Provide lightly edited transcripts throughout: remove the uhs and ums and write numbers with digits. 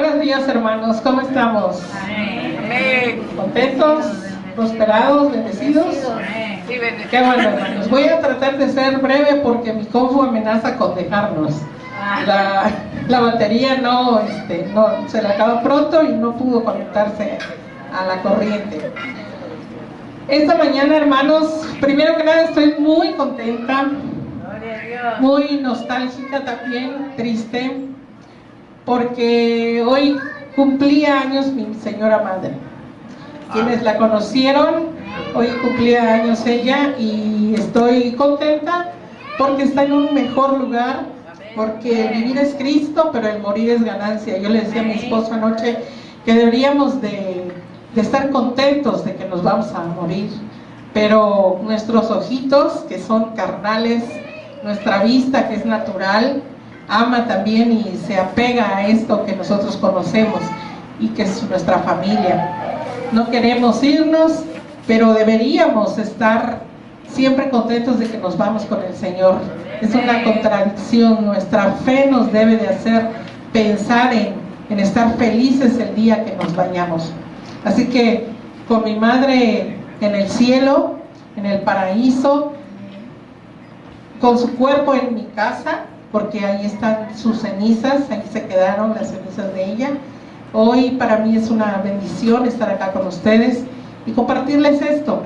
Buenos días, hermanos, ¿cómo estamos? Amén. ¿Contentos? ¿Prosperados? ¿Bendecidos? Qué bueno, hermanos. Voy a tratar de ser breve porque mi compu amenaza con dejarnos. La batería no se le acaba pronto y no pudo conectarse a la corriente. Esta mañana, hermanos, primero que nada estoy muy contenta, muy nostálgica también, triste, porque hoy cumplía años mi señora madre. Quienes la conocieron, hoy cumplía años ella y estoy contenta porque está en un mejor lugar, porque el vivir es Cristo, pero el morir es ganancia. Yo le decía a mi esposo anoche que deberíamos de estar contentos de que nos vamos a morir, pero nuestros ojitos, que son carnales, nuestra vista, que es natural, ama también y se apega a esto que nosotros conocemos y que es nuestra familia. No queremos irnos, pero deberíamos estar siempre contentos de que nos vamos con el Señor. Es una contradicción. Nuestra fe nos debe de hacer pensar en estar felices el día que nos vayamos. Así que con mi madre en el cielo, en el paraíso, con su cuerpo en mi casa, porque ahí están sus cenizas, ahí se quedaron las cenizas de ella. Hoy para mí es una bendición estar acá con ustedes y compartirles esto.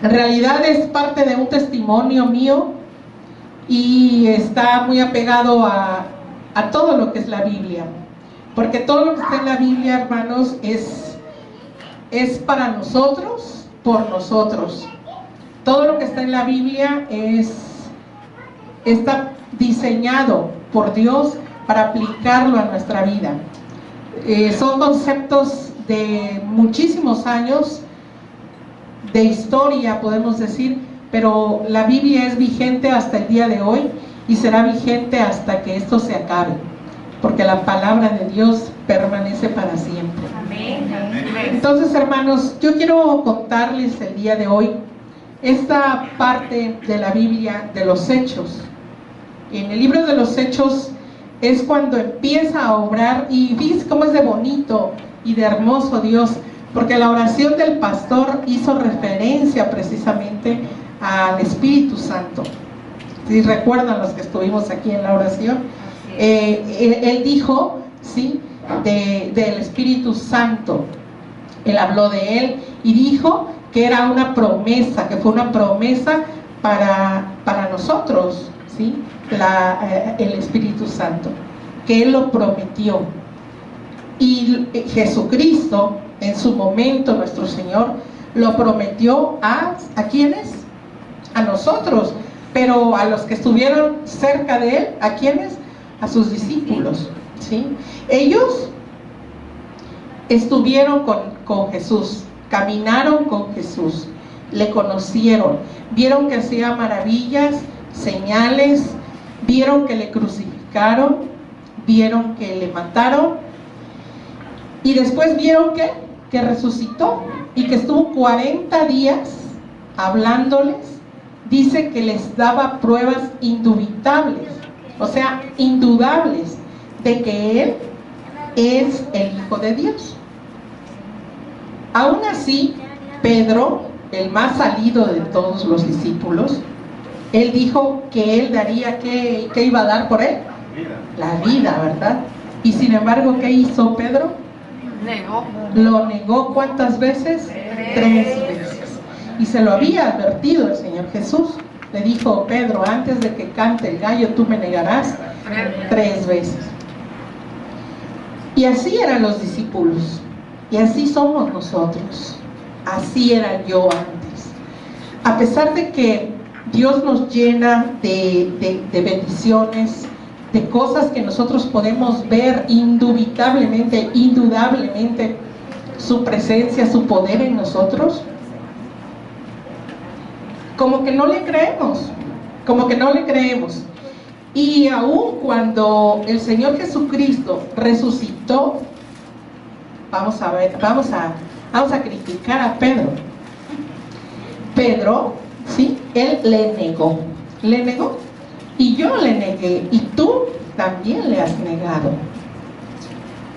En realidad es parte de un testimonio mío y está muy apegado a todo lo que es la Biblia, porque todo lo que está en la Biblia, hermanos, es para nosotros, por nosotros. Todo lo que está en la Biblia está diseñado por Dios para aplicarlo a nuestra vida. Son conceptos de muchísimos años de historia, podemos decir, pero la Biblia es vigente hasta el día de hoy y será vigente hasta que esto se acabe, porque la palabra de Dios permanece para siempre. Amén. Entonces, hermanos, yo quiero contarles el día de hoy esta parte de la Biblia de los Hechos. En el libro de los Hechos es cuando empieza a obrar, y ves cómo es de bonito y de hermoso Dios, porque la oración del pastor hizo referencia precisamente al Espíritu Santo. Si recuerdan los que estuvimos aquí en la oración, él dijo, ¿sí?, del Espíritu Santo. Él habló de él y dijo que era una promesa, que fue una promesa para nosotros, ¿sí?, el Espíritu Santo, que Él lo prometió. Y Jesucristo, en su momento, nuestro Señor, lo prometió ¿a quiénes? A nosotros, pero a los que estuvieron cerca de Él, ¿a quiénes? A sus discípulos, ¿sí? Ellos estuvieron con Jesús, caminaron con Jesús, le conocieron, vieron que hacía maravillas, señales, vieron que le crucificaron, vieron que le mataron y después vieron que resucitó y que estuvo 40 días hablándoles. Dice que les daba pruebas indubitables, o sea, indudables, de que Él es el Hijo de Dios. Aún así, Pedro, el más salido de todos los discípulos, él dijo que él daría, ¿qué iba a dar por él? La vida, ¿verdad? Y sin embargo, ¿qué hizo Pedro? Negó. Lo negó, ¿cuántas veces? 3 veces. Y se lo había advertido el Señor Jesús. Le dijo: Pedro, antes de que cante el gallo, tú me negarás 3 veces. Y así eran los discípulos, y así somos nosotros. Así era yo antes. A pesar de que Dios nos llena de bendiciones, de cosas que nosotros podemos ver indubitablemente, indudablemente, su presencia, su poder en nosotros, como que no le creemos, y aún cuando el Señor Jesucristo resucitó, vamos a criticar a Pedro, ¿sí? Él le negó, y yo le negué, y tú también le has negado.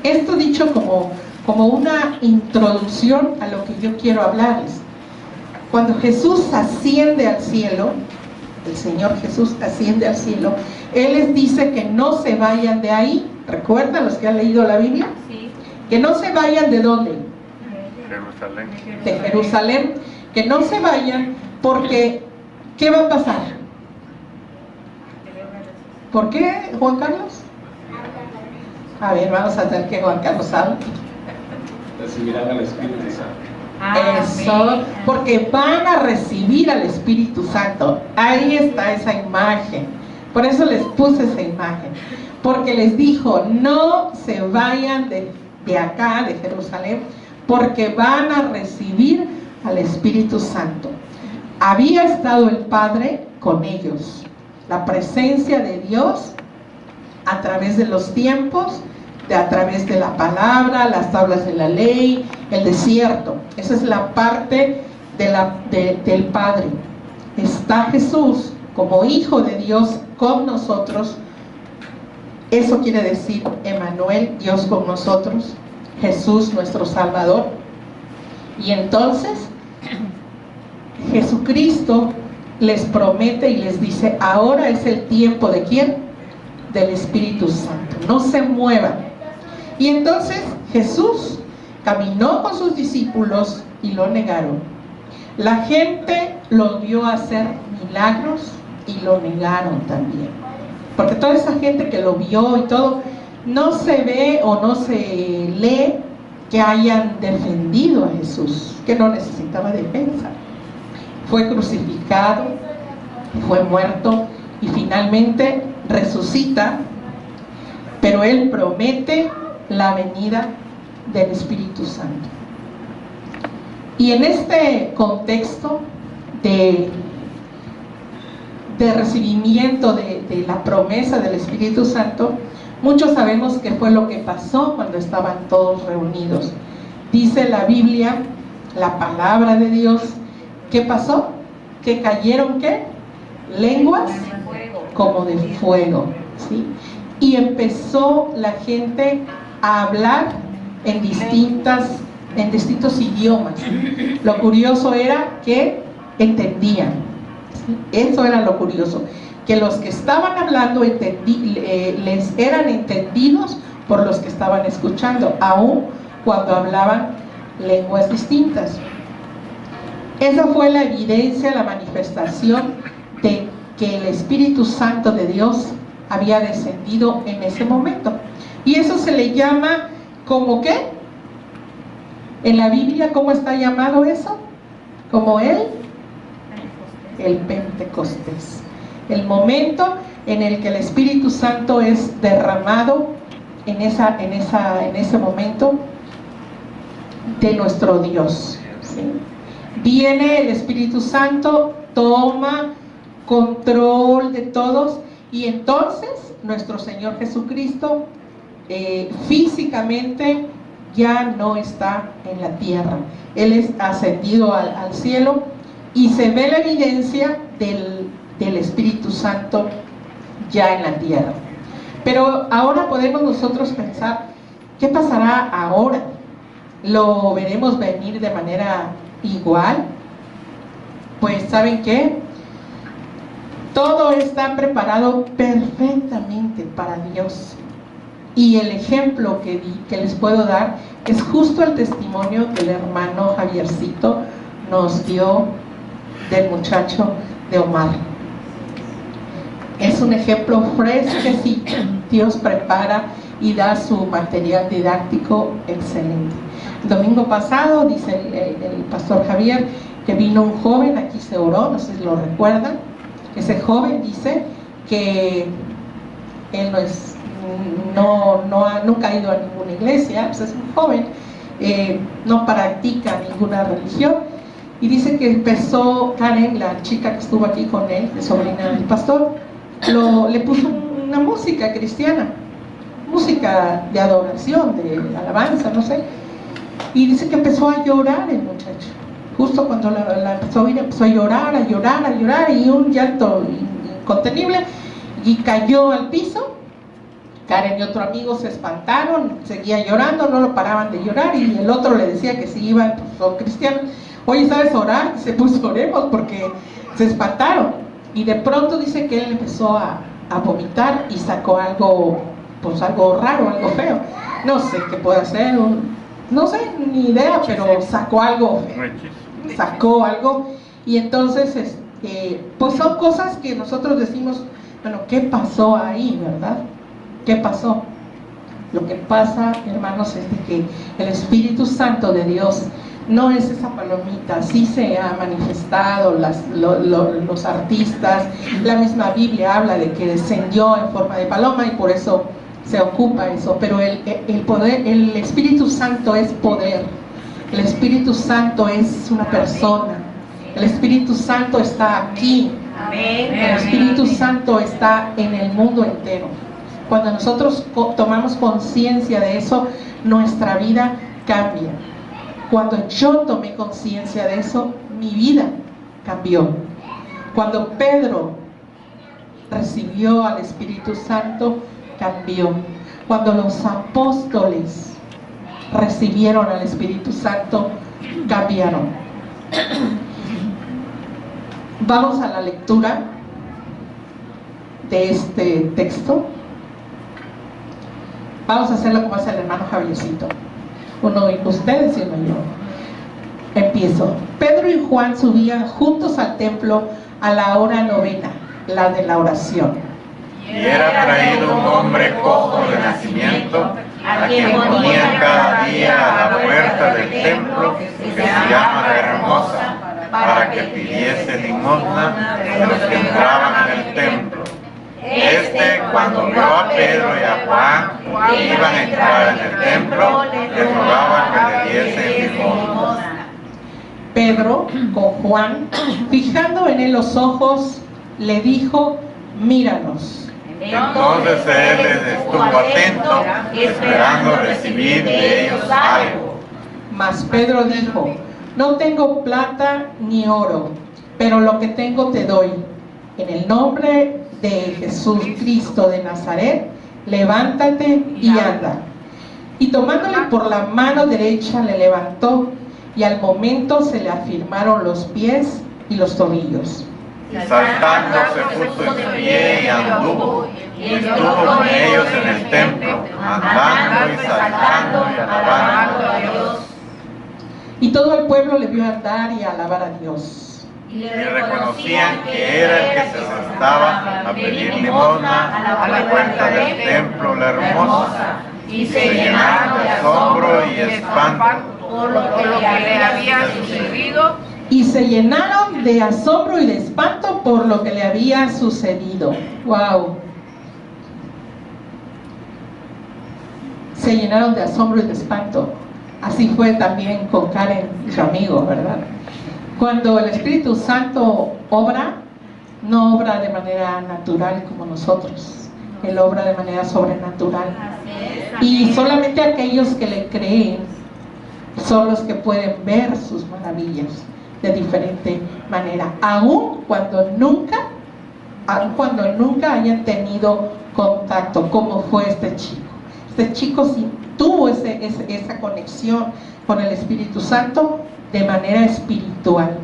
Esto dicho como una introducción a lo que yo quiero hablarles. Cuando Jesús asciende al cielo, el Señor Jesús asciende al cielo, Él les dice que no se vayan de ahí. ¿Recuerdan los que han leído la Biblia? Sí. Que no se vayan ¿de dónde? Jerusalén. De Jerusalén. Que no se vayan porque ¿qué va a pasar? ¿Por qué, Juan Carlos? A ver, vamos a hacer que Juan Carlos hable. Recibirán al Espíritu Santo. Eso, porque van a recibir al Espíritu Santo. Ahí está esa imagen. Por eso les puse esa imagen. Porque les dijo, no se vayan de acá, de Jerusalén, porque van a recibir al Espíritu Santo. Había estado el Padre con ellos. La presencia de Dios a través de los tiempos, a través de la palabra, las tablas de la ley, el desierto. Esa es la parte del Padre. Está Jesús como Hijo de Dios con nosotros. Eso quiere decir Emmanuel, Dios con nosotros, Jesús nuestro Salvador. Y entonces Jesucristo les promete y les dice, ahora es el tiempo ¿de quién? Del Espíritu Santo. No se muevan. Y entonces Jesús caminó con sus discípulos y lo negaron. La gente lo vio hacer milagros y lo negaron también. Porque toda esa gente que lo vio y todo, no se ve o no se lee que hayan defendido a Jesús, que no necesitaba defensa. Fue crucificado, fue muerto y finalmente resucita, pero Él promete la venida del Espíritu Santo. Y en este contexto de recibimiento de la promesa del Espíritu Santo, muchos sabemos qué fue lo que pasó cuando estaban todos reunidos. Dice la Biblia, la palabra de Dios, ¿qué pasó? Que cayeron, ¿qué? Lenguas como de fuego, ¿sí? Y empezó la gente a hablar en distintos idiomas. Lo curioso era que entendían, ¿sí? Eso era lo curioso, que los que estaban hablando les eran entendidos por los que estaban escuchando, aun cuando hablaban lenguas distintas. Esa fue la evidencia, la manifestación de que el Espíritu Santo de Dios había descendido en ese momento. Y eso se le llama, ¿como qué? En la Biblia, ¿cómo está llamado eso? Como el Pentecostés. El momento en el que el Espíritu Santo es derramado en ese momento de nuestro Dios, ¿sí? Viene el Espíritu Santo, toma control de todos, y entonces nuestro Señor Jesucristo físicamente ya no está en la tierra. Él es ascendido al cielo y se ve la evidencia del Espíritu Santo ya en la tierra. Pero ahora podemos nosotros pensar, ¿qué pasará ahora? ¿Lo veremos venir de manera igual? Pues ¿saben qué? Todo está preparado perfectamente para Dios. Y el ejemplo que les puedo dar es justo el testimonio que el hermano Javiercito nos dio del muchacho de Omar. Es un ejemplo fresquecito. Dios prepara y da su material didáctico excelente. El domingo pasado, dice el pastor Javier, que vino un joven, aquí se oró, no sé si lo recuerdan. Ese joven dice que él nunca ha ido a ninguna iglesia, pues es un joven, no practica ninguna religión, y dice que empezó Karen, la chica que estuvo aquí con él, de sobrina del pastor, le puso una música cristiana, música de adoración, de alabanza, no sé, y dice que empezó a llorar el muchacho. Justo cuando la sobrina empezó a llorar, y un llanto incontenible, y cayó al piso Karen y otro amigo se espantaron, seguía llorando, no lo paraban de llorar, y el otro le decía que si iban, pues son cristianos. Oye, ¿sabes orar? Dice, pues oremos, porque se espantaron. Y de pronto dice que él empezó a vomitar y sacó algo, pues algo raro, algo feo. No sé qué puede ser, no sé, ni idea, pero sacó algo feo. Sacó algo, y entonces, pues son cosas que nosotros decimos, bueno, ¿qué pasó ahí, verdad? ¿Qué pasó? Lo que pasa, hermanos, es de que el Espíritu Santo de Dios no es esa palomita. Sí se ha manifestado, los artistas, la misma Biblia habla de que descendió en forma de paloma y por eso se ocupa eso, pero el poder, el Espíritu Santo es poder. El Espíritu Santo es una persona. El Espíritu Santo está aquí. El Espíritu Santo está en el mundo entero. Cuando nosotros tomamos conciencia de eso, nuestra vida cambia. Cuando yo tomé conciencia de eso, mi vida cambió. Cuando Pedro recibió al Espíritu Santo, cambió. Cuando los apóstoles recibieron al Espíritu Santo, cambiaron. Vamos a la lectura de este texto. Vamos a hacerlo como hace el hermano Javiercito. Uno ustedes y uno yo. Empiezo. Pedro y Juan subían juntos al templo a la hora 9, la de la oración. Y era traído un hombre cojo de nacimiento, a quien ponían cada día a la puerta del templo, que se llama la Hermosa, para que pidiese limosna de los que entraban en el templo. Cuando vio a Pedro y a Juan que iban a entrar en el templo, le rogaba que le diesen limosna. Pedro, con Juan, fijando en él los ojos, le dijo, míranos. Entonces él les estuvo atento, esperando recibir de ellos algo. Mas Pedro dijo, no tengo plata ni oro, pero lo que tengo te doy. En el nombre de Jesús Cristo de Nazaret, levántate y anda. Y tomándole por la mano derecha le levantó, y al momento se le afirmaron los pies y los tobillos. Y saltando se puso en pie y anduvo, y estuvo con ellos en el templo, andando y saltando y alabando a Dios. Y todo el pueblo le vio andar y alabar a Dios. Y reconocían que era el que se sentaba a pedir limosna a la puerta del templo, la Hermosa, y se llenaron de asombro y espanto por lo que le había sucedido. Y se llenaron de asombro y de espanto por lo que le había sucedido. ¡Wow! Se llenaron de asombro y de espanto. Así fue también con Karen y su amigo, ¿verdad? Cuando el Espíritu Santo obra, no obra de manera natural como nosotros. Él obra de manera sobrenatural. Y solamente aquellos que le creen son los que pueden ver sus maravillas de diferente manera, aun cuando nunca hayan tenido contacto, como fue este chico. Este chico sí tuvo esa conexión con el Espíritu Santo de manera espiritual,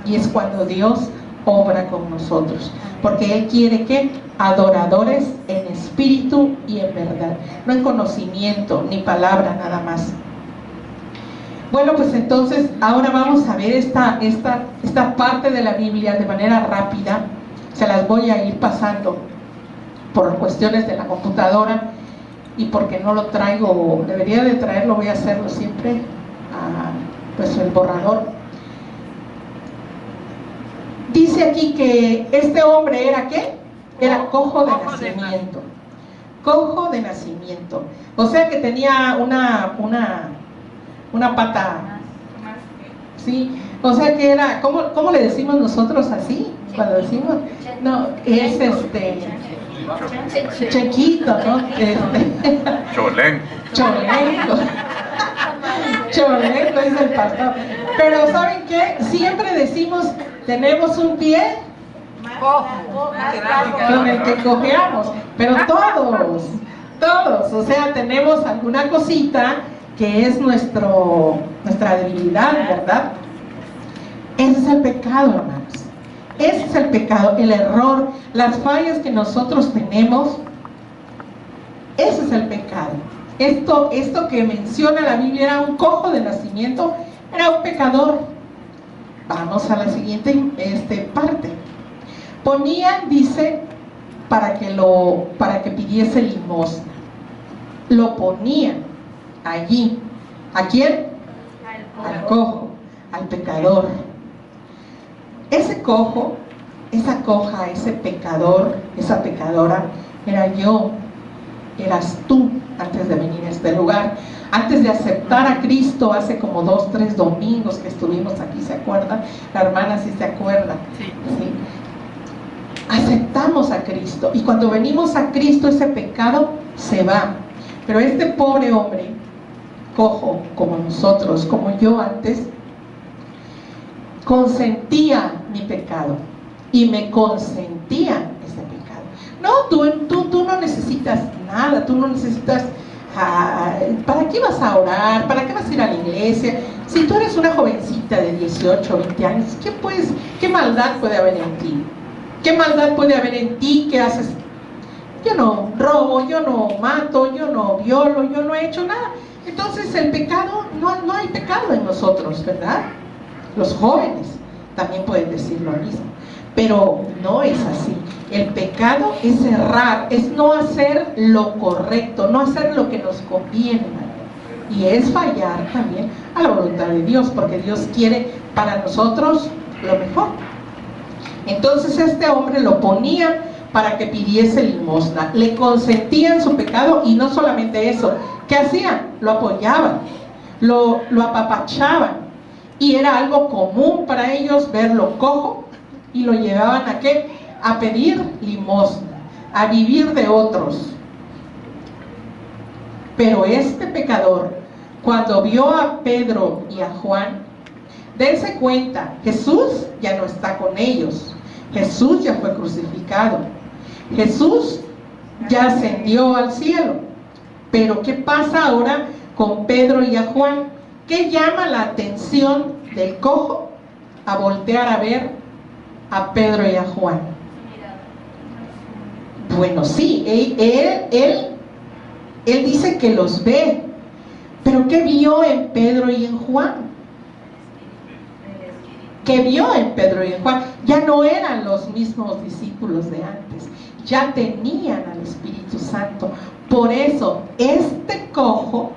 y es cuando Dios obra con nosotros, porque Él quiere que adoradores en espíritu y en verdad, no en conocimiento ni palabra nada más. Bueno, pues entonces ahora vamos a ver esta parte de la Biblia de manera rápida. Se las voy a ir pasando por cuestiones de la computadora y porque no lo traigo, debería de traerlo, voy a hacerlo siempre, pues el borrador. Dice aquí que este hombre era ¿qué? Era cojo de nacimiento. Cojo de nacimiento. O sea que tenía una pata, ¿sí? O sea que era, ¿cómo le decimos nosotros así? Cuando decimos, no, es chequito, ¿no? Cholenco. Cholenco es el pastor. Pero ¿saben qué? Siempre decimos, tenemos un pie con el que cojeamos, pero Todos, o sea, tenemos alguna cosita que es nuestra debilidad, ¿verdad? Ese es el pecado, hermanos. Ese es el pecado, el error, las fallas que nosotros tenemos. Ese es el pecado. Esto que menciona la Biblia, era un cojo de nacimiento, era un pecador. Vamos a la siguiente parte. Ponían, dice, para que pidiese limosna. Lo ponían allí. ¿A quién? Al cojo, al pecador. Ese cojo, esa coja, ese pecador, esa pecadora, era yo, eras tú antes de venir a este lugar. Antes de aceptar a Cristo, hace como 2, 3 domingos que estuvimos aquí, ¿se acuerdan? La hermana sí se acuerda. Sí. ¿Sí? Aceptamos a Cristo, y cuando venimos a Cristo, ese pecado se va. Pero este pobre hombre, cojo como nosotros, como yo antes, consentía mi pecado y me consentía ese pecado. No, tú no necesitas nada, tú no necesitas, ¿para qué vas a orar? ¿Para qué vas a ir a la iglesia? Si tú eres una jovencita de 18, 20 años, ¿qué maldad puede haber en ti? ¿Qué maldad puede haber en ti? ¿Qué haces? Yo no robo, yo no mato, yo no violo, yo no he hecho nada. Entonces el pecado, no hay pecado en nosotros, ¿verdad? Los jóvenes también pueden decir lo mismo, pero no es así. El pecado es errar, es no hacer lo correcto, no hacer lo que nos conviene, y es fallar también a la voluntad de Dios, porque Dios quiere para nosotros lo mejor. Entonces este hombre lo ponía para que pidiese limosna, le consentían su pecado, y no solamente eso, ¿qué hacían? Lo apoyaban, lo apapachaban, y era algo común para ellos verlo cojo, y lo llevaban ¿a qué? A pedir limosna, a vivir de otros. Pero este pecador, cuando vio a Pedro y a Juan, dense cuenta, Jesús ya no está con ellos, Jesús ya fue crucificado, Jesús ya ascendió al cielo. Pero ¿qué pasa ahora con Pedro y a Juan? ¿Qué llama la atención del cojo a voltear a ver a Pedro y a Juan? Bueno, sí, él dice que los ve, pero ¿qué vio en Pedro y en Juan? ¿Qué vio en Pedro y en Juan? Ya no eran los mismos discípulos de antes, ya tenían al Espíritu Santo. Por eso, este cojo,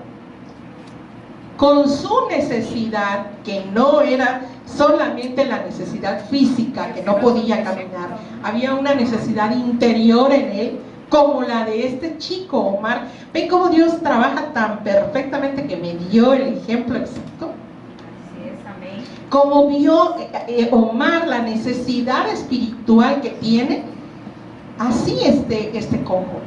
con su necesidad, que no era solamente la necesidad física, que no podía caminar, había una necesidad interior en él, como la de este chico, Omar. ¿Ven cómo Dios trabaja tan perfectamente que me dio el ejemplo exacto? Así es, amén. Como vio Omar la necesidad espiritual que tiene, así este cojo.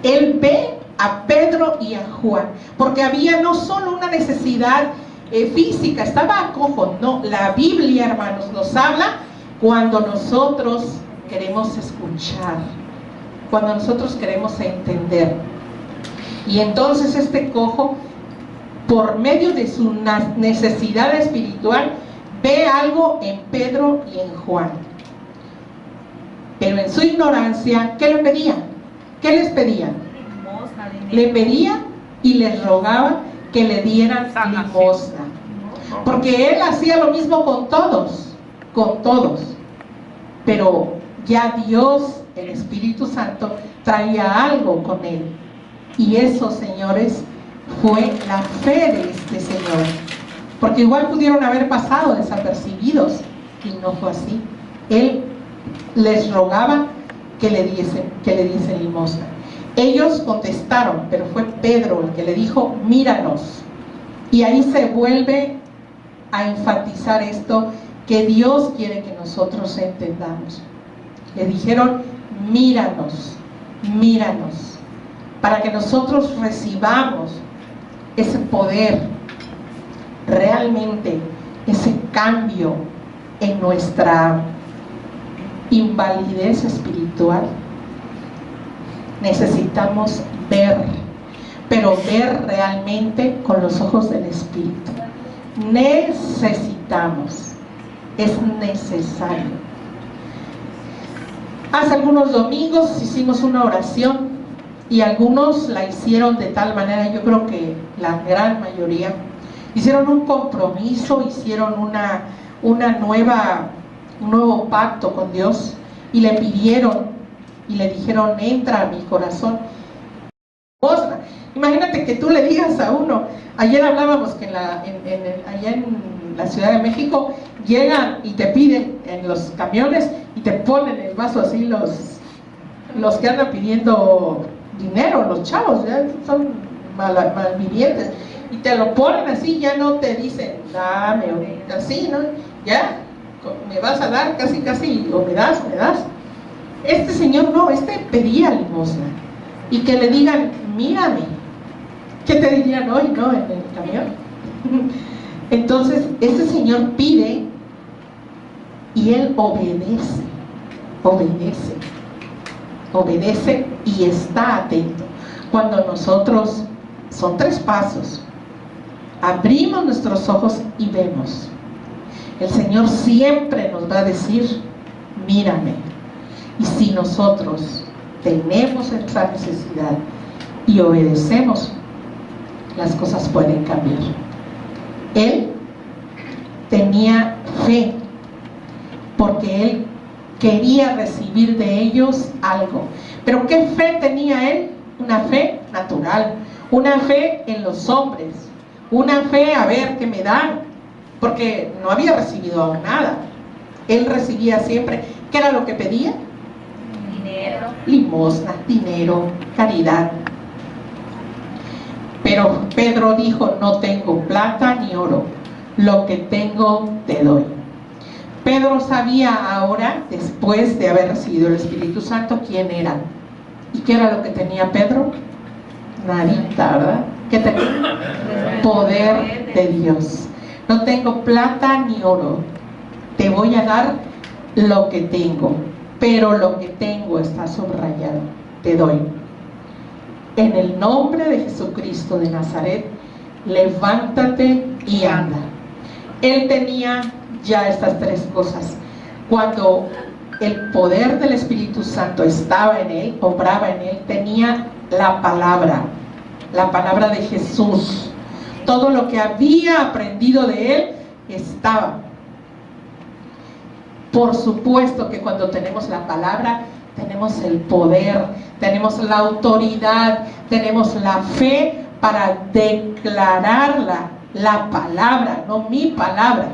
Él ve a Pedro y a Juan, porque había no solo una necesidad física, estaba cojo, no, la Biblia, hermanos, nos habla cuando nosotros queremos escuchar, cuando nosotros queremos entender. Y entonces este cojo, por medio de su necesidad espiritual, ve algo en Pedro y en Juan. Pero en su ignorancia, ¿qué le pedían? ¿Qué les pedían? Le pedían y les rogaba que le dieran limosna, porque él hacía lo mismo con todos, pero ya Dios, el Espíritu Santo, traía algo con él, y eso, señores, fue la fe de este señor, porque igual pudieron haber pasado desapercibidos, y no fue así. Él les rogaba que le diesen limosna. Ellos contestaron, pero fue Pedro el que le dijo, míranos. Y ahí se vuelve a enfatizar esto que Dios quiere que nosotros entendamos. Le dijeron, míranos, para que nosotros recibamos ese poder, realmente ese cambio en nuestra invalidez espiritual. Necesitamos ver pero ver realmente con los ojos del Espíritu. Necesitamos, es necesario. Hace algunos domingos hicimos una oración y algunos la hicieron de tal manera, yo creo que la gran mayoría, hicieron un compromiso, hicieron un nuevo pacto con Dios y le pidieron y le dijeron: entra a mi corazón. Imagínate que tú le digas a uno, ayer hablábamos que allá en la Ciudad de México llegan y te piden en los camiones y te ponen el vaso así los que andan pidiendo dinero, los chavos, ya son malvivientes, y te lo ponen así, ya no te dicen dame, o así, ¿no? Ya, me vas a dar casi, o me das. Este señor no, pedía limosna, y que le digan mírame. ¿Qué te dirían hoy, no? En el camión. Entonces, este señor pide y él obedece y está atento. Cuando nosotros, son 3 pasos, abrimos nuestros ojos y vemos, el Señor siempre nos va a decir mírame. Y si nosotros tenemos esa necesidad y obedecemos, las cosas pueden cambiar. Él tenía fe porque él quería recibir de ellos algo. Pero ¿qué fe tenía él? Una fe natural, una fe en los hombres, una fe a ver qué me dan, porque no había recibido aún nada. Él recibía siempre. ¿Qué era lo que pedía? Dinero. Limosna, dinero, caridad. Pero Pedro dijo: no tengo plata ni oro, lo que tengo te doy. Pedro sabía ahora, después de haber recibido el Espíritu Santo, quién era. ¿Y qué era lo que tenía Pedro? Nadita, ¿verdad? ¿Qué tenía? Poder de Dios. No tengo plata ni oro, te voy a dar lo que tengo, pero lo que tengo está subrayado, te doy. En el nombre de Jesucristo de Nazaret, levántate y anda. Él tenía ya estas 3 cosas. Cuando el poder del Espíritu Santo estaba en él, obraba en él, tenía la palabra de Jesús. Todo lo que había aprendido de él estaba. Por supuesto que cuando tenemos la palabra, tenemos el poder, tenemos la autoridad, tenemos la fe para declararla, la palabra, no mi palabra,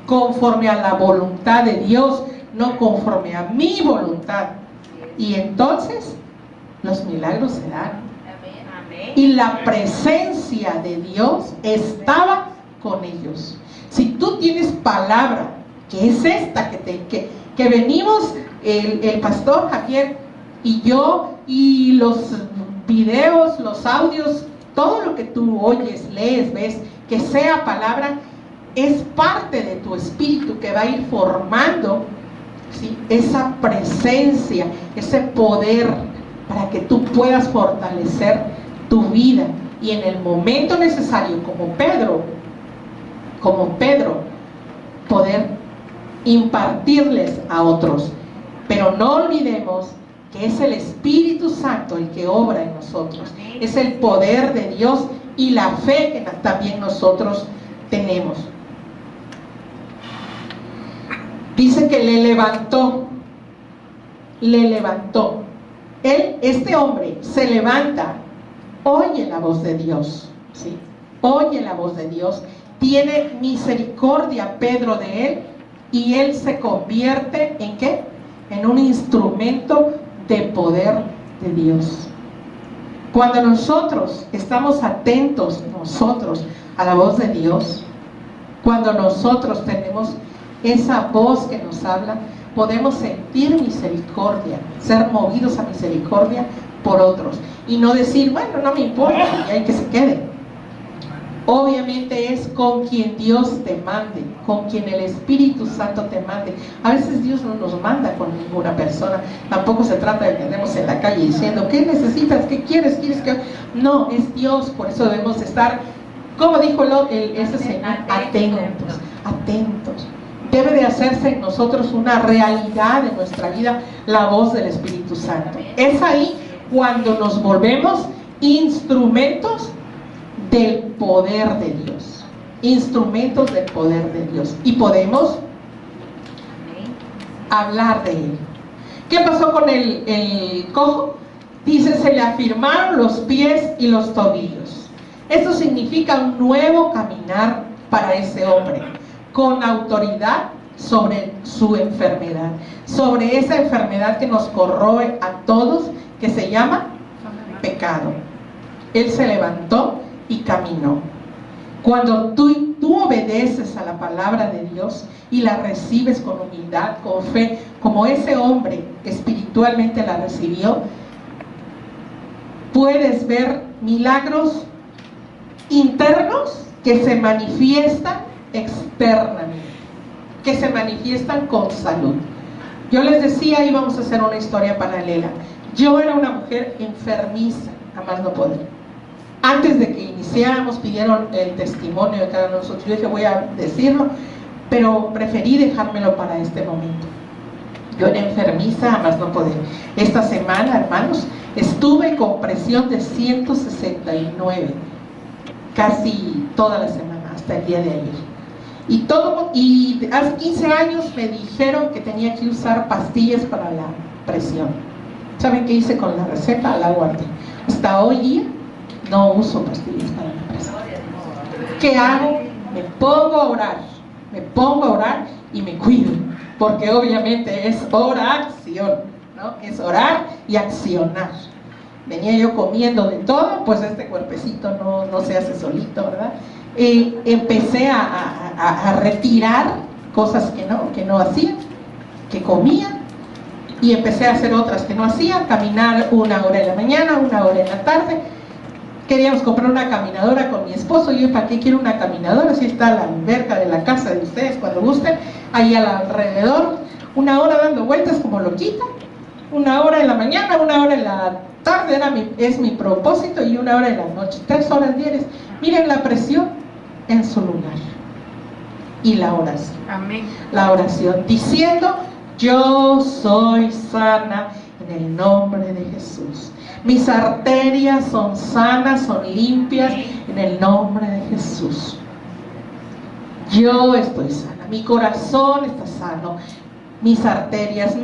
conforme a la voluntad de Dios, no conforme a mi voluntad. Y entonces los milagros se dan. Y la presencia de Dios estaba con ellos. Si tú tienes palabra, que es esta que venimos, el pastor Javier y yo, y los videos, los audios, todo lo que tú oyes, lees, ves, que sea palabra, es parte de tu espíritu que va a ir formando, ¿sí?, esa presencia, ese poder, para que tú puedas fortalecer tu vida, y en el momento necesario, como Pedro, poder impartirles a otros. Pero no olvidemos que es el Espíritu Santo el que obra en nosotros, es el poder de Dios y la fe que también nosotros tenemos. Dice que le levantó. Este hombre se levanta, oye la voz de Dios, ¿sí? Oye la voz de Dios, tiene misericordia Pedro de él, y él se convierte ¿en qué? En un instrumento de poder de Dios. Cuando nosotros estamos atentos a la voz de Dios, cuando nosotros tenemos esa voz que nos habla, podemos sentir misericordia, ser movidos a misericordia por otros, y no decir, bueno, no me importa, y hay que se quede. Obviamente es con quien Dios te mande, con quien el Espíritu Santo te mande. A veces Dios no nos manda con ninguna persona. Tampoco se trata de que andemos en la calle diciendo, ¿qué necesitas? ¿Qué quieres? ¿Quieres que...? No, es Dios. Por eso debemos estar, como dijo ese Señor, atentos, atentos. Debe de hacerse en nosotros una realidad en nuestra vida la voz del Espíritu Santo. Es ahí cuando nos volvemos instrumentos del poder de Dios, instrumentos del poder de Dios, y podemos hablar de Él. ¿Qué pasó con el cojo? Dice, se le afirmaron los pies y los tobillos. Esto significa un nuevo caminar para ese hombre, con autoridad sobre su enfermedad, sobre esa enfermedad que nos corroe a todos, que se llama pecado. Él se levantó y caminó. Cuando tú obedeces a la palabra de Dios y la recibes con humildad, con fe, como ese hombre espiritualmente la recibió, puedes ver milagros internos que se manifiestan externamente, que se manifiestan con salud. Yo les decía, íbamos a hacer una historia paralela. Yo era una mujer enfermiza, a más no poder. Antes de que iniciáramos, pidieron el testimonio de cada uno de nosotros. Yo dije, voy a decirlo, pero preferí dejármelo para este momento. Yo era enfermiza, a más no poder. Esta semana, hermanos, estuve con presión de 169, casi toda la semana, hasta el día de ayer. Y hace 15 años me dijeron que tenía que usar pastillas para la presión. ¿Saben qué hice con la receta? La guardé. Hasta hoy día no uso pastillas para la presión. ¿Qué hago? Me pongo a orar y me cuido, porque obviamente es oración, ¿no? Es orar y accionar. Venía yo comiendo de todo, pues este cuerpecito no se hace solito, ¿verdad? Empecé a retirar cosas que no hacía, que comía, y empecé a hacer otras que no hacía, caminar 1 hora en la mañana, 1 hora en la tarde. Queríamos comprar una caminadora con mi esposo. Y yo, ¿para qué quiero una caminadora? Si está la alberca de la casa de ustedes, cuando gusten, ahí alrededor, 1 hora dando vueltas como loquita, 1 hora en la mañana, 1 hora en la tarde, es mi propósito, y 1 hora en la noche, 3 horas diarias. Miren la presión en su lugar. Y la oración. Amén. La oración, diciendo, yo soy sana en el nombre de Jesús. Mis arterias son sanas, son limpias en el nombre de Jesús. Yo estoy sana, mi corazón está sano, mis arterias,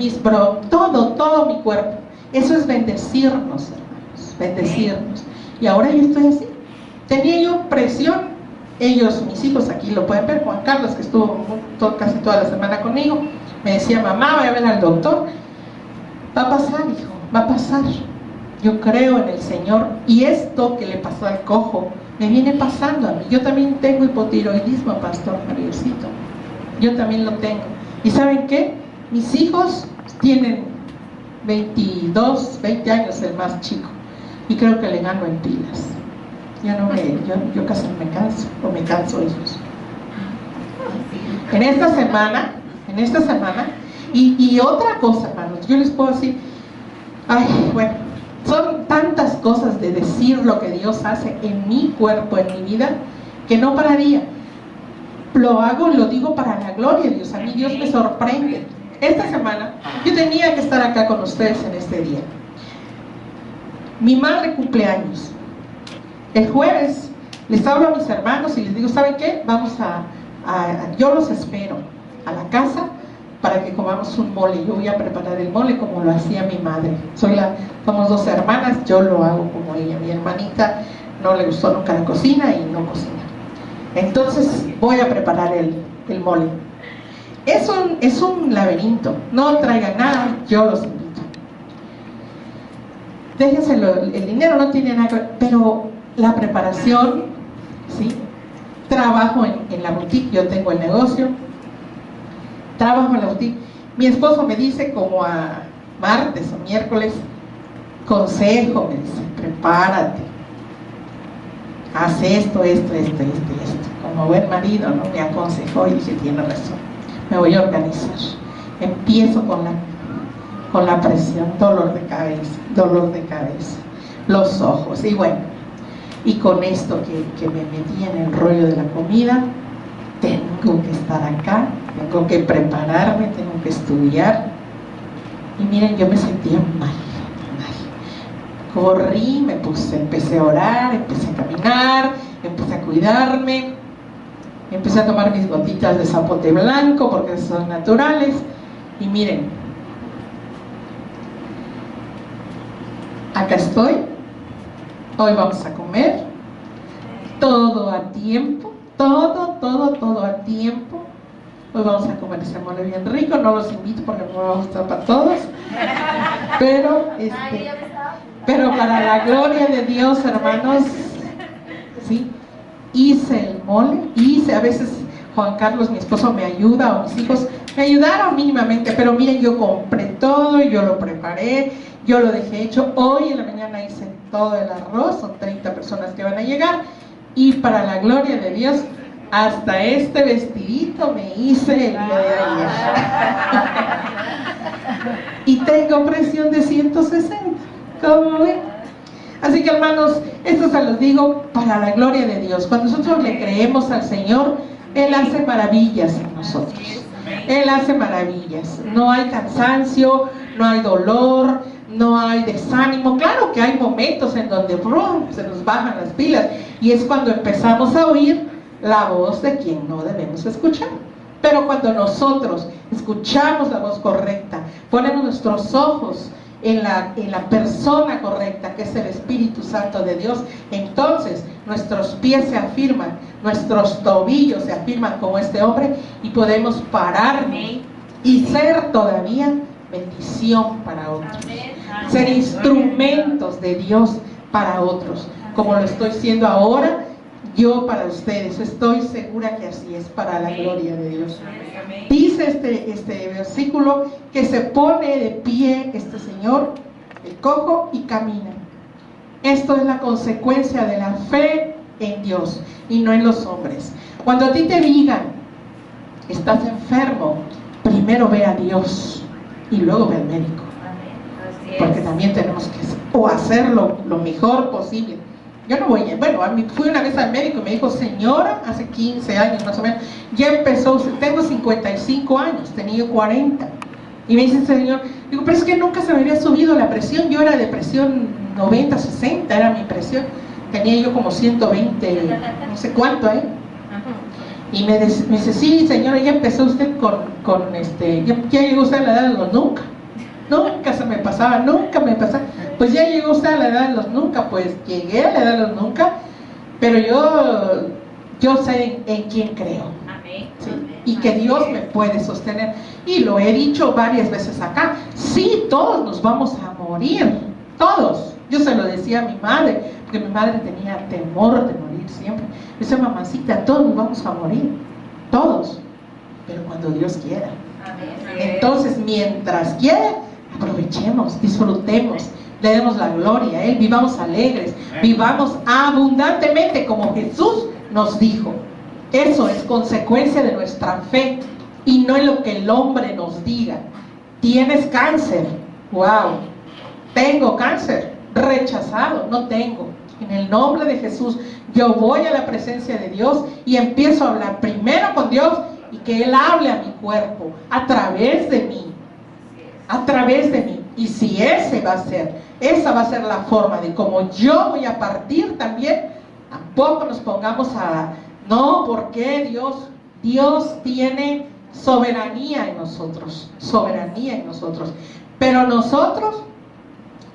todo mi cuerpo. Eso es bendecirnos, hermanos, bendecirnos. Y ahora yo estoy así. Tenía yo presión. Mis hijos aquí lo pueden ver. Juan Carlos, que estuvo casi toda la semana conmigo, me decía, mamá, voy a ver al doctor. Va a pasar, hijo, va a pasar. Yo creo en el Señor, y esto que le pasó al cojo me viene pasando a mí. Yo también tengo hipotiroidismo, Pastor Marielcito. Yo también lo tengo. ¿Y saben qué? Mis hijos tienen 22, 20 años, el más chico, y creo que le gano en pilas. Yo casi no me canso, o me canso ellos. En esta semana, y otra cosa, hermanos, yo les puedo decir, son tantas cosas de decir lo que Dios hace en mi cuerpo, en mi vida, que no pararía. Lo digo para la gloria de Dios. A mí Dios me sorprende. Esta semana, yo tenía que estar acá con ustedes en este día. Mi madre cumple años. El jueves les hablo a mis hermanos y les digo, ¿saben qué? Yo los espero a la casa para que comamos un mole. Yo voy a preparar el mole como lo hacía mi madre. Somos 2 hermanas, yo lo hago como ella. Mi hermanita no le gustó nunca la cocina y no cocina. Entonces voy a preparar el mole. Es un laberinto. No traigan nada, yo los invito. Déjenselo, el dinero no tiene nada que ver, pero la preparación, ¿sí? Trabajo en la boutique, yo tengo el negocio, trabajo en la boutique. Mi esposo me dice como a martes o miércoles, consejo, me dice, prepárate. haz esto. Como buen marido, ¿no? Me aconsejó y dije, tiene razón, me voy a organizar. Empiezo con la presión, dolor de cabeza, los ojos, y bueno, y con esto que me metí en el rollo de la comida, tengo que estar acá, tengo que prepararme, tengo que estudiar. Y miren, yo me sentía mal. Corrí, empecé a orar, empecé a caminar, empecé a cuidarme, empecé a tomar mis gotitas de zapote blanco porque son naturales. Y miren, acá estoy. Hoy vamos a comer todo a tiempo, todo a tiempo. Hoy vamos a comer ese mole bien rico. No los invito porque no va a gustar para todos, pero para la gloria de Dios, hermanos, ¿sí? Hice el mole, a veces Juan Carlos, mi esposo, me ayuda, o mis hijos me ayudaron mínimamente, pero miren, yo compré todo, yo lo preparé, yo lo dejé hecho. Hoy en la mañana hice todo el arroz, son 30 personas que van a llegar, y para la gloria de Dios, hasta este vestidito me hice el día de ayer. Y tengo presión de 160, ¿cómo ven? Así que, hermanos, esto se los digo para la gloria de Dios. Cuando nosotros le creemos al Señor, Él hace maravillas en nosotros. Él hace maravillas. No hay cansancio, no hay dolor, no hay desánimo. Claro que hay momentos en donde se nos bajan las pilas, y es cuando empezamos a oír la voz de quien no debemos escuchar. Pero cuando nosotros escuchamos la voz correcta, ponemos nuestros ojos en la persona correcta, que es el Espíritu Santo de Dios, entonces nuestros pies se afirman, nuestros tobillos se afirman como este hombre, y podemos pararnos y ser todavía bendición para otros, ser instrumentos de Dios para otros, como lo estoy siendo ahora yo para ustedes. Estoy segura que así es, para la gloria de Dios. Dice este versículo que se pone de pie este señor, el cojo, y camina. Esto es la consecuencia de la fe en Dios y no en los hombres. Cuando a ti te digan, estás enfermo, primero ve a Dios y luego ve al médico. Porque también tenemos que hacerlo lo mejor posible. Yo no fui una vez al médico y me dijo, señora, hace 15 años más o menos, ya empezó, tengo 55 años, tenía 40. Y me dice el señor, digo, pero es que nunca se me había subido la presión. Yo era de presión 90, 60, era mi presión. Tenía yo como 120, no sé cuánto, Y me dice, sí, señora, ya empezó usted ya llegó usted a la edad de los nunca. Nunca se me pasaba, nunca me pasaba. Pues ya llegó usted a la edad de los nunca. Pues llegué a la edad de los nunca, pero yo sé en quién creo. ¿Sí? Y que Dios me puede sostener. Y lo he dicho varias veces acá. Sí, todos nos vamos a morir, todos. Yo se lo decía a mi madre, porque mi madre tenía temor de morir siempre. Me decía, mamacita, todos nos vamos a morir, todos, pero cuando Dios quiera. Entonces, mientras quiera, aprovechemos, disfrutemos, le demos la gloria a Él, vivamos alegres, vivamos abundantemente como Jesús nos dijo. Eso es consecuencia de nuestra fe y no en lo que el hombre nos diga. Tienes cáncer, wow, tengo cáncer, rechazado, no tengo. En el nombre de Jesús, yo voy a la presencia de Dios y empiezo a hablar primero con Dios, y que Él hable a mi cuerpo a través de mí, y si esa va a ser la forma de cómo yo voy a partir también. Tampoco nos pongamos no, porque Dios tiene soberanía en nosotros, pero nosotros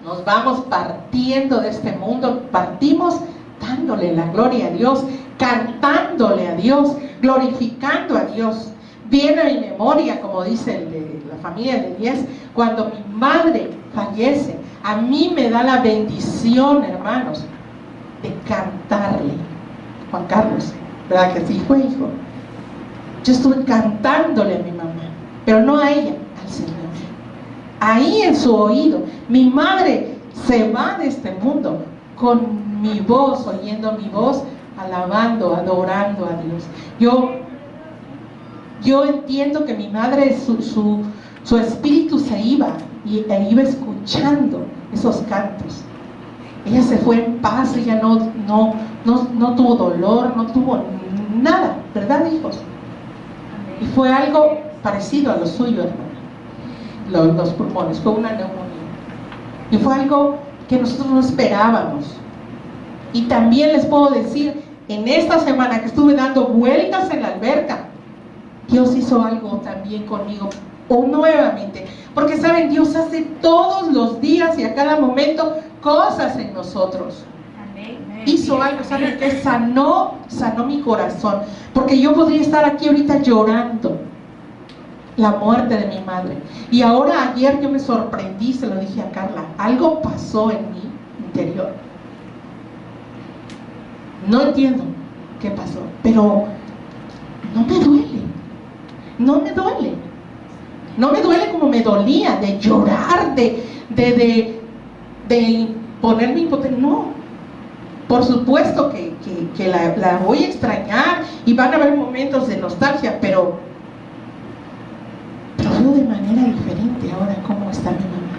nos vamos partiendo de este mundo, partimos dándole la gloria a Dios, cantándole a Dios, glorificando a Dios. Viene a mi memoria, como dice el de la familia de 10, cuando mi madre fallece, a mí me da la bendición, hermanos, de cantarle. Juan Carlos, ¿verdad que sí fue, hijo? Yo estuve cantándole a mi mamá, pero no a ella, al Señor. Ahí en su oído, mi madre se va de este mundo con mi voz, oyendo mi voz, alabando, adorando a Dios. Yo entiendo que mi madre, su espíritu se iba e iba escuchando esos cantos. Ella se fue en paz, ella no tuvo dolor, no tuvo nada, ¿verdad, hijos? Y fue algo parecido a lo suyo, hermano. Los pulmones, fue una neumonía. Y fue algo que nosotros no esperábamos. Y también les puedo decir, en esta semana que estuve dando vueltas en la alberca, Dios hizo algo también conmigo, o nuevamente, porque saben, Dios hace todos los días y a cada momento cosas en nosotros. Hizo algo, ¿saben qué? Sanó mi corazón, porque yo podría estar aquí ahorita llorando la muerte de mi madre. Y ahora ayer yo me sorprendí, se lo dije a Carla, algo pasó en mi interior. No entiendo qué pasó, pero no me duele. No me duele. No me duele como me dolía, de llorar, de ponerme impotente. No. Por supuesto que la voy a extrañar y van a haber momentos de nostalgia, pero veo de manera diferente ahora cómo está mi mamá.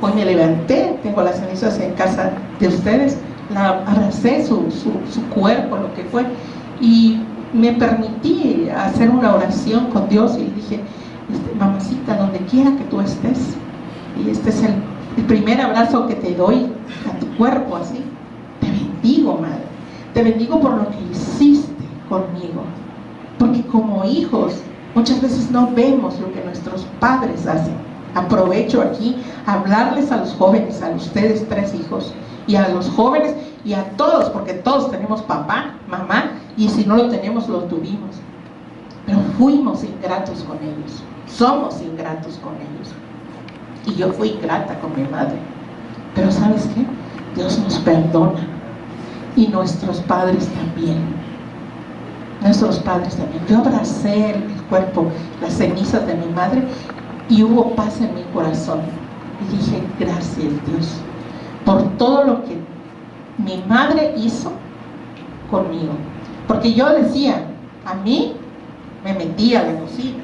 Hoy me levanté, tengo las cenizas en casa de ustedes, la abracé, su cuerpo, lo que fue, y me permití hacer una oración con Dios y le dije, mamacita, donde quiera que tú estés, y este es el primer abrazo que te doy a tu cuerpo, así, te bendigo, madre, te bendigo por lo que hiciste conmigo, porque como hijos muchas veces no vemos lo que nuestros padres hacen. Aprovecho aquí a hablarles a los jóvenes, a ustedes 3 hijos, y a los jóvenes y a todos, porque todos tenemos papá, mamá, y si no lo tenemos, lo tuvimos. Pero fuimos ingratos con ellos, somos ingratos con ellos. Y yo fui ingrata con mi madre. Pero ¿sabes qué? Dios nos perdona. Y nuestros padres también. Nuestros padres también. Yo abracé el cuerpo, las cenizas de mi madre, y hubo paz en mi corazón. Y dije, gracias Dios, por todo lo que mi madre hizo conmigo. Porque yo decía, a mí me metía a la cocina,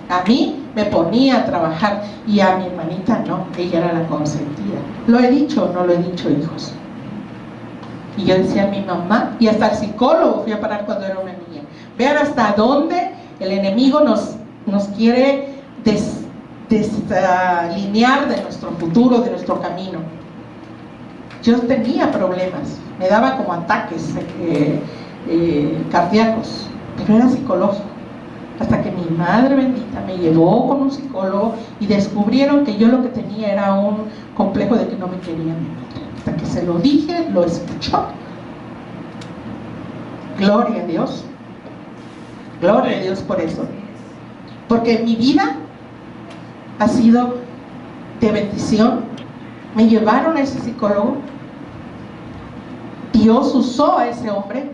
a mí me ponía a trabajar, y a mi hermanita no, ella era la consentida. ¿Lo he dicho o no lo he dicho, hijos? Y yo decía a mi mamá, y hasta el psicólogo fui a parar cuando era una niña. Vean hasta dónde el enemigo nos quiere desalinear de nuestro futuro, de nuestro camino. Yo tenía problemas, me daba como ataques cardíacos, pero era psicológico. Hasta que mi madre bendita me llevó con un psicólogo y descubrieron que yo lo que tenía era un complejo de que no me quería mi madre. Hasta que se lo dije, lo escuchó. Gloria a Dios. Gloria a Dios por eso. Porque mi vida ha sido de bendición. Me llevaron a ese psicólogo. Dios usó a ese hombre.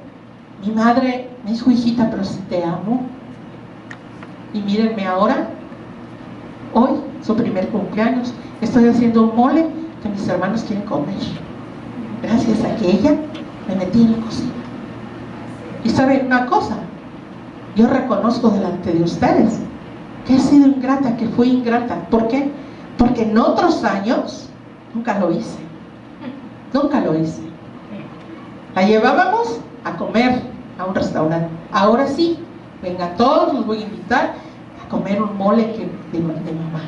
Mi madre me dijo, hijita, pero si te amo. Y mírenme ahora, hoy, su primer cumpleaños, estoy haciendo un mole que mis hermanos quieren comer. Gracias a que ella me metí en la cocina. Y saben una cosa, yo reconozco delante de ustedes que he sido ingrata, que fui ingrata. ¿Por qué? Porque en otros años nunca lo hice. Nunca lo hice. La llevábamos a comer a un restaurante. Ahora sí, vengan todos, los voy a invitar a comer un mole de mamá.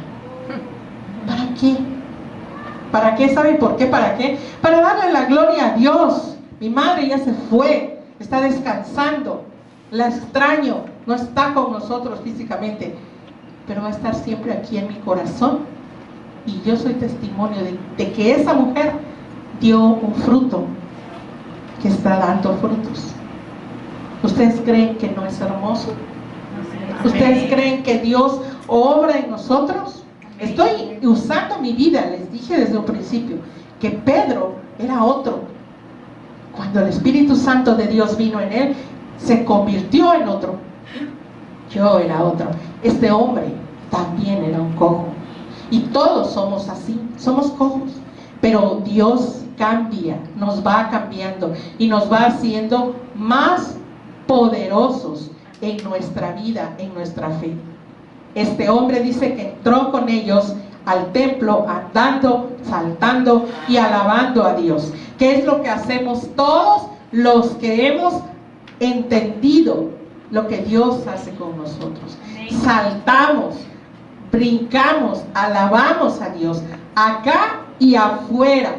¿Para qué? ¿Para qué? ¿Saben por qué? ¿Para qué? Para darle la gloria a Dios. Mi madre ya se fue, está descansando, la extraño, no está con nosotros físicamente, pero va a estar siempre aquí en mi corazón. Y yo soy testimonio de que esa mujer dio un fruto, que está dando frutos. ¿Ustedes creen que no es hermoso? ¿Ustedes creen que Dios obra en nosotros? Estoy usando mi vida, les dije desde un principio, que Pedro era otro. Cuando el Espíritu Santo de Dios vino en él, se convirtió en otro. Yo era otro. Este hombre también era un cojo. Y todos somos así, somos cojos. Pero Dios cambia, nos va cambiando y nos va haciendo más poderosos en nuestra vida, en nuestra fe. Este hombre dice que entró con ellos al templo andando, saltando y alabando a Dios. ¿Qué es lo que hacemos todos los que hemos entendido lo que Dios hace con nosotros? Saltamos, brincamos, alabamos a Dios, acá y afuera.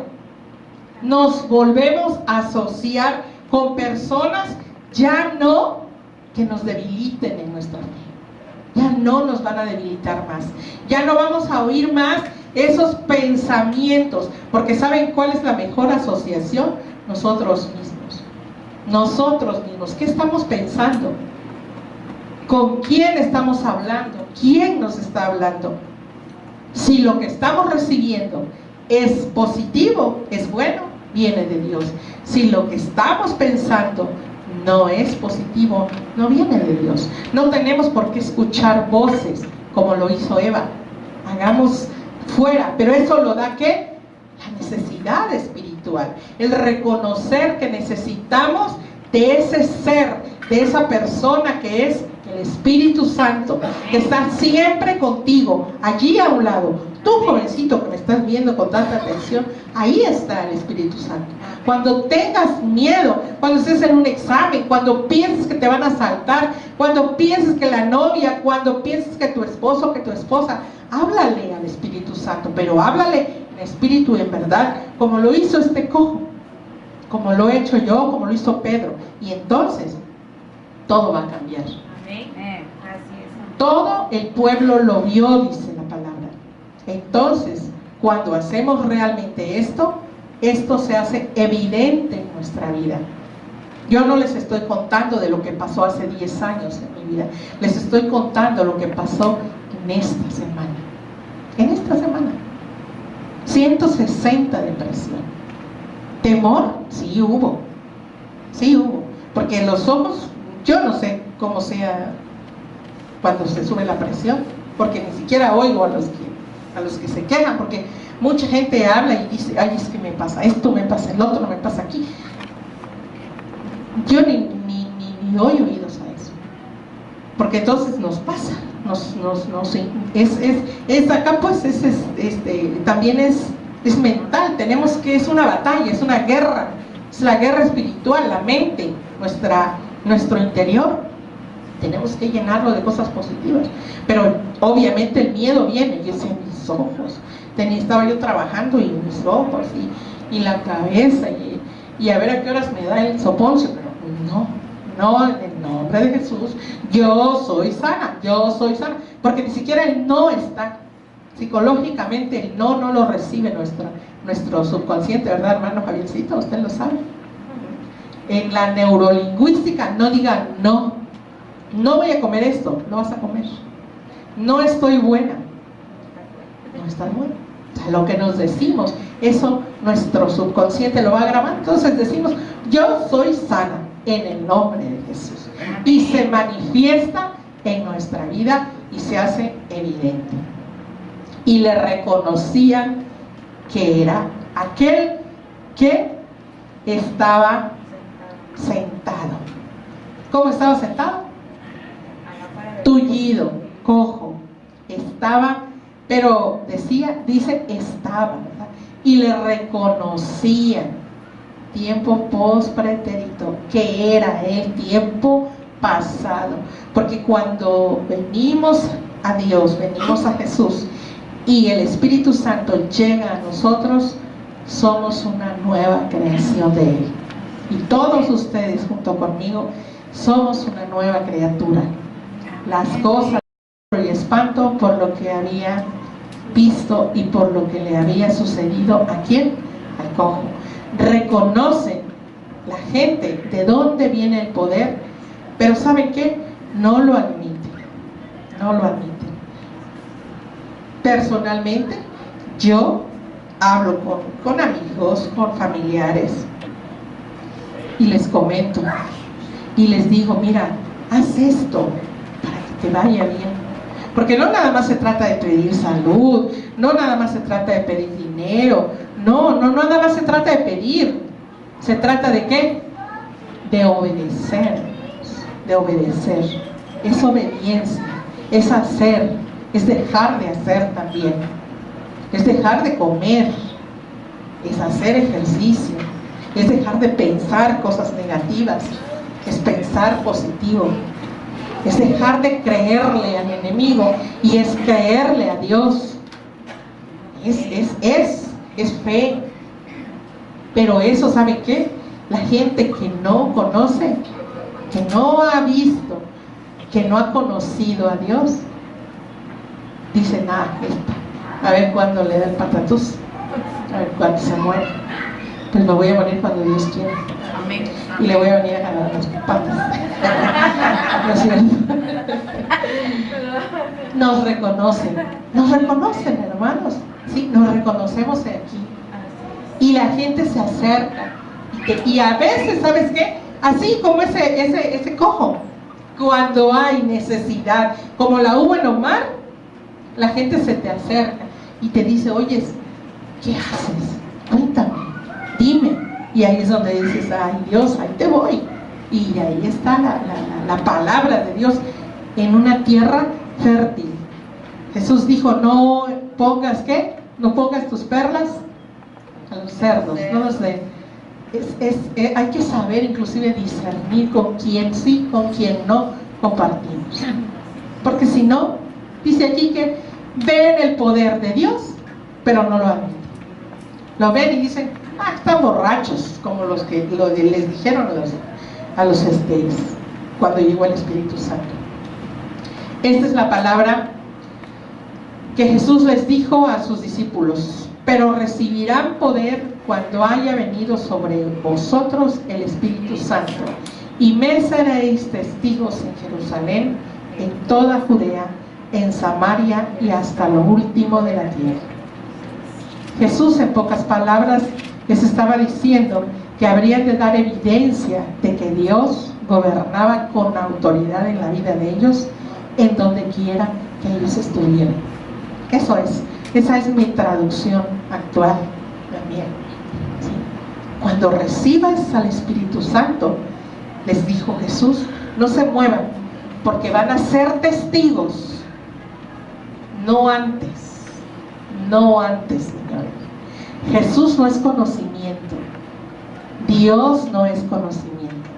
Nos volvemos a asociar con personas ya no que nos debiliten en nuestra fe. Ya no nos van a debilitar más. Ya no vamos a oír más esos pensamientos. Porque ¿saben cuál es la mejor asociación? Nosotros mismos. Nosotros mismos. ¿Qué estamos pensando? ¿Con quién estamos hablando? ¿Quién nos está hablando? Si lo que estamos recibiendo es positivo, es bueno, viene de Dios. Si lo que estamos pensando no es positivo, no viene de Dios. No tenemos por qué escuchar voces como lo hizo Eva. Hagamos fuera, pero eso lo da ¿qué? La necesidad espiritual, el reconocer que necesitamos de ese ser, de esa persona que es el Espíritu Santo, que está siempre contigo, allí a un lado. Tú, jovencito que me estás viendo con tanta atención, ahí está el Espíritu Santo. Cuando tengas miedo, cuando estés en un examen, cuando pienses que te van a asaltar, cuando pienses que la novia, cuando pienses que tu esposo, que tu esposa, háblale al Espíritu Santo, pero háblale en espíritu y en verdad, como lo hizo este cojo, como lo he hecho yo, como lo hizo Pedro, y entonces todo va a cambiar. Amén. Así es. Todo el pueblo lo vio, dice la palabra. Entonces, cuando hacemos realmente esto se hace evidente en nuestra vida. Yo no les estoy contando de lo que pasó hace 10 años en mi vida. Les estoy contando lo que pasó en esta semana. En esta semana. 160 depresión. Temor, sí hubo. Sí hubo. Porque en los ojos, yo no sé cómo sea cuando se sube la presión, porque ni siquiera oigo a los que se quejan, porque mucha gente habla y dice, ay, es que me pasa esto, me pasa el otro, me pasa aquí. Yo ni doy oídos a eso, porque entonces nos pasa, es acá pues también es mental, es una batalla, es una guerra, es la guerra espiritual, la mente, nuestro interior. Tenemos que llenarlo de cosas positivas, pero obviamente el miedo viene, y es en mis ojos. Estaba yo trabajando y mis ojos y la cabeza y a ver a qué horas me da el soponcio, pero no, en el nombre de Jesús, yo soy sana, porque ni siquiera el no está, psicológicamente el no lo recibe nuestro subconsciente, ¿verdad, hermano Javiercito? Usted lo sabe. En la neurolingüística no diga no voy a comer esto, lo vas a comer. No estoy buena, no estás buena. O sea, lo que nos decimos, eso nuestro subconsciente lo va grabando. Entonces decimos, yo soy sana en el nombre de Jesús. Y se manifiesta en nuestra vida y se hace evidente. Y le reconocían que era aquel que estaba sentado. ¿Cómo estaba sentado? Tullido, cojo, estaba, pero dice estaba, ¿verdad? Y le reconocían, tiempo pospretérito, que era el tiempo pasado, porque cuando venimos a Dios, venimos a Jesús, y el Espíritu Santo llega a nosotros, somos una nueva creación de Él, y todos ustedes junto conmigo, somos una nueva criatura. Las cosas y espanto por lo que había visto y por lo que le había sucedido ¿a quién? Al cojo. Reconocen la gente de dónde viene el poder, pero ¿saben qué? No lo admiten. Personalmente, yo hablo con amigos, con familiares y les comento y les digo, mira, haz esto te vaya bien, Porque no nada más se trata de pedir salud, no nada más se trata de pedir dinero, no nada más se trata de pedir. ¿Se trata de qué? De obedecer, es obediencia, es hacer, es dejar de hacer también, es dejar de comer, es hacer ejercicio, es dejar de pensar cosas negativas, es pensar positivo, es dejar de creerle al enemigo y es creerle a Dios. Es fe. Pero eso, ¿sabe qué? La gente que no conoce, que no ha visto, que no ha conocido a Dios, dice, a ver cuándo le da el patatús, a ver cuándo se muere. Pues me voy a morir cuando Dios quiera. Amén. Y le voy a venir a ganar las patas. ¿No es cierto? Nos reconocen, hermanos. Sí, nos reconocemos aquí. Y la gente se acerca. Y a veces, ¿sabes qué? Así como ese cojo, cuando hay necesidad, como la hubo en Omar, la gente se te acerca y te dice, oye, ¿qué haces? Cuéntame, dime. Y ahí es donde dices, ay Dios, ahí te voy. Y ahí está la palabra de Dios en una tierra fértil. Jesús dijo, no pongas, ¿qué? No pongas tus perlas a los cerdos, no los de... hay que saber inclusive discernir con quién sí, con quién no compartimos. Porque si no, dice aquí que ven el poder de Dios, pero no lo admiten. Lo ven y dicen, están borrachos, como los que les dijeron a los cuando llegó el Espíritu Santo. Esta es la palabra que Jesús les dijo a sus discípulos: pero recibirán poder cuando haya venido sobre vosotros el Espíritu Santo, y me seréis testigos en Jerusalén, en toda Judea, en Samaria y hasta lo último de la tierra. Jesús, en pocas palabras, les estaba diciendo que habrían de dar evidencia de que Dios gobernaba con autoridad en la vida de ellos, en donde quiera que ellos estuvieran. Esa es mi traducción actual también. ¿Sí? Cuando recibas al Espíritu Santo, les dijo Jesús, no se muevan, porque van a ser testigos, no antes, señores. Jesús no es conocimiento, Dios no es conocimiento,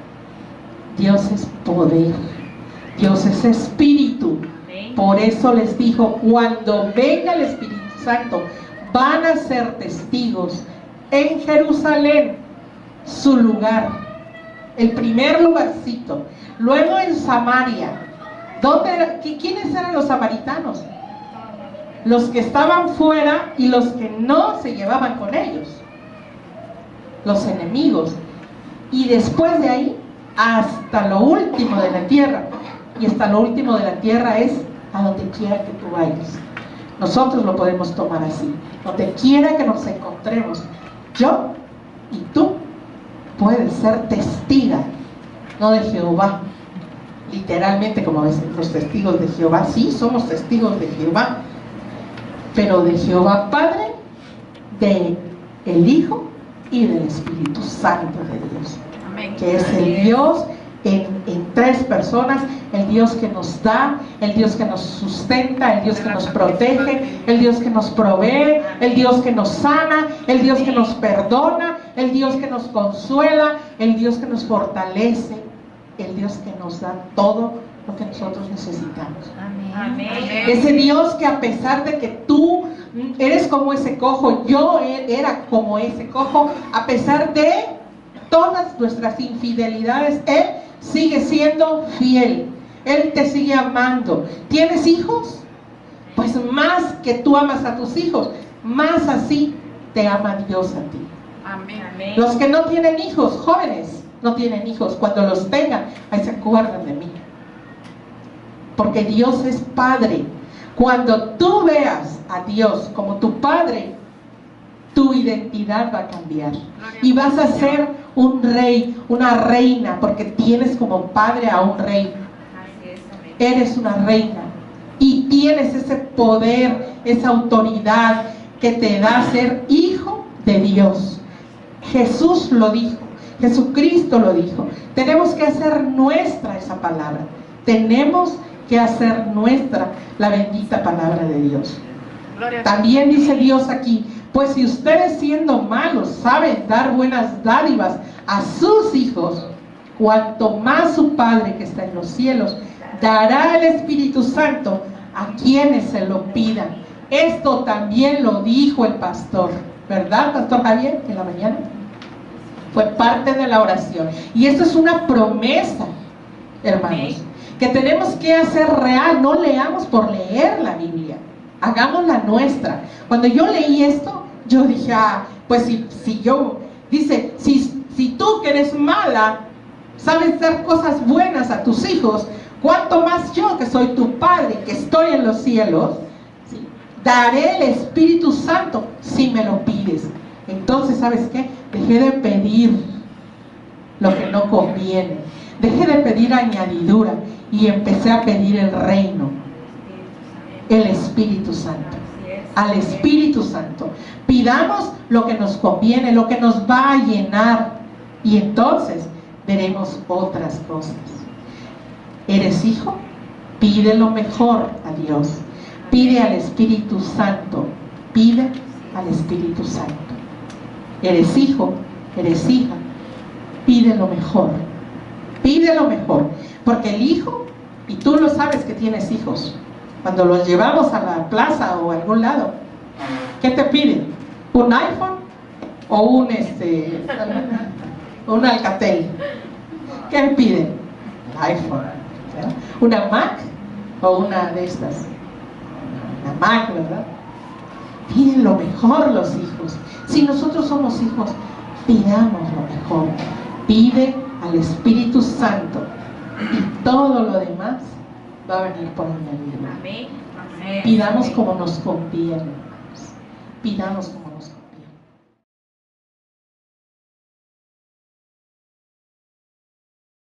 Dios es poder, Dios es espíritu. Por eso les dijo, cuando venga el Espíritu Santo, van a ser testigos en Jerusalén, su lugar, el primer lugarcito, luego en Samaria. ¿Quiénes eran los samaritanos? Los que estaban fuera y los que no se llevaban con ellos, los enemigos. Y después de ahí, hasta lo último de la tierra. Y hasta lo último de la tierra es a donde quiera que tú vayas. Nosotros lo podemos tomar así. Donde quiera que nos encontremos, yo y tú puedes ser testiga, no de Jehová, literalmente, como dicen los testigos de Jehová. Sí, somos testigos de Jehová, pero de Jehová Padre, de el Hijo y del Espíritu Santo de Dios. Amén. Que es el Dios en tres personas, el Dios que nos da, el Dios que nos sustenta, el Dios que nos protege, el Dios que nos provee, el Dios que nos sana, el Dios que nos perdona, el Dios que nos consuela, el Dios que nos fortalece, el Dios que nos da todo lo que nosotros necesitamos. Amén. Ese Dios que, a pesar de que tú eres como ese cojo, yo era como ese cojo, a pesar de todas nuestras infidelidades, Él sigue siendo fiel. Él te sigue amando. ¿Tienes hijos? Pues más que tú amas a tus hijos, más así te ama Dios a ti. Amén. Los que no tienen hijos, jóvenes, no tienen hijos, cuando los tengan, ahí se acuerdan de mí. Porque Dios es Padre. Cuando tú veas a Dios como tu Padre, tu identidad va a cambiar. Y vas a ser un rey, una reina, porque tienes como padre a un rey. Eres una reina, y tienes ese poder, esa autoridad que te da ser hijo de Dios. Jesús lo dijo, Jesucristo lo dijo. Tenemos que hacer nuestra esa palabra. Tenemos que hacer nuestra la bendita palabra de Dios. También dice Dios aquí, pues si ustedes siendo malos saben dar buenas dádivas a sus hijos, cuanto más su Padre que está en los cielos dará el Espíritu Santo a quienes se lo pidan. Esto también lo dijo el pastor, ¿verdad, Pastor Javier? En la mañana fue parte de la oración, y esto es una promesa, hermanos, que tenemos que hacer real. No leamos por leer la Biblia, hagámosla nuestra. Cuando yo leí esto, yo dije, pues si yo, dice, si tú que eres mala sabes dar cosas buenas a tus hijos, ¿cuánto más yo que soy tu Padre, que estoy en los cielos, ¿sí?, daré el Espíritu Santo si me lo pides? Entonces, ¿sabes qué? Dejé de pedir lo que no conviene, dejé de pedir añadidura y empecé a pedir el reino, el Espíritu Santo. Al Espíritu Santo pidamos lo que nos conviene, lo que nos va a llenar, y entonces veremos otras cosas. ¿Eres hijo? Pide lo mejor a Dios, pide al Espíritu Santo, pide al Espíritu Santo. ¿Eres hijo? ¿Eres hija? Pide lo mejor, porque el hijo, y tú lo sabes que tienes hijos, cuando los llevamos a la plaza o a algún lado, ¿qué te piden? ¿Un iPhone o un Alcatel? ¿Qué piden? Un iPhone, ¿verdad? ¿Una Mac o una de estas? Una Mac, ¿verdad? Piden lo mejor los hijos. Si nosotros somos hijos, pidamos lo mejor. Pide al Espíritu Santo y todo lo demás va a venir por añadidura. Pidamos como nos conviene, hermanos. Pidamos como nos conviene.